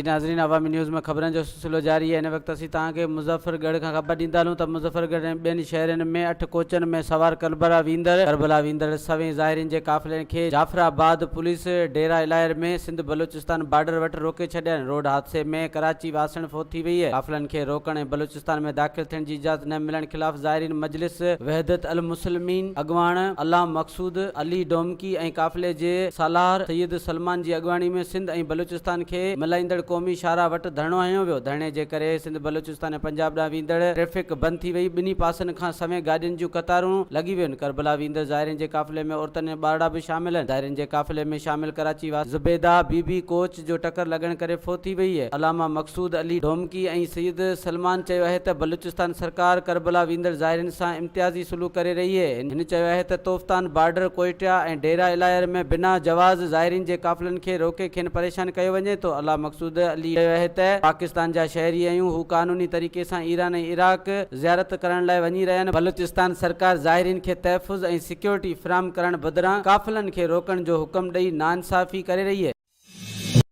नाज़रीन, अवामी न्यूज़ में खबरन जो सिलसिलो जारी है। इन वक्त असीं तव्हांखे मुज़फरॻڙهه खां ख़बर ॾींदा हलूं त मुज़फरॻڙهه ऐं ॿियनि शहरनि में 8 कोचन में सवार क़रबला वींदड़ सवें ज़ाइरीन जे क़ाफ़िले खे जाफ़रआबाद पुलिस डेराالهيار में सिंध बलूचिस्तान बॉर्डर वटि रोके छॾिया। रोड हादसे में कराची वासण फोत थी वई है। क़ाफ़िलनि खे रोकण ऐं बलूचिस्तान में दाख़िल थियण जी इजाज़त न मिलण ख़िलाफ़ ज़ाइरीन मजलिस वहदत अल मुस्लिमीन अॻवान अल्लाह मक़सूद अली डोमकी ऐं क़ाफ़िले जे सालार सैयद सलमान जी अॻवानी में सिंध ऐं बलूचिस्तान खे मिलाईंदड़ क़ौमी शाहराह वटि धरणो हयो वियो। धरणे जे करे सिंध बलूचिस्तान ऐं पंजाब ॾांहुं वींदड़ ट्रैफ़िक बंदि थी वई। ॿिन्ही पासनि खां समें गाॾियुनि जूं कतारूं लॻी वियूं। क़रबला वींदड़ ज़ाइरीन जे क़ाफ़िले में औरतुनि ऐं ॿारड़ा बि शामिल आहिनि। ज़ाइरीन जे क़ाफ़िले में शामिल कराची ज़ुबैदा बीबी कोच जो टकर लॻण करे फोत थी वई है। अलामा मक़सूद अली डोमकी ऐं सैयद सलमान चयो आहे त बलूचिस्तान सरकार क़रबला वींदड़ ज़ाइरीन सां इम्तियाज़ी सुलूक करे रही है। हिन चयो आहे त तोफ़तान बॉर्डर कोयटा ऐं डेराالهيار में बिना जवाज़ ज़ाइरीन जे क़ाफ़िलनि खे रोके खेनि परेशान कयो वञे तो। अल्लाह मक़सूद अली चयो आहे त पाकिस्तान जा शहरी आहियूं, हू कानूनी तरीक़े सां ईरान ऐं इराक ज़ियारत करण लाइ वञी रहिया आहिनि। बलूचिस्तान सरकार ज़ाइरीन खे तहफ़ुज़ ऐं सिक्योरिटी फ़राहम करण बदिरां क़ाफ़िलनि खे रोकण जो हुकुम ॾेई नाइंसाफ़ी करे रही है।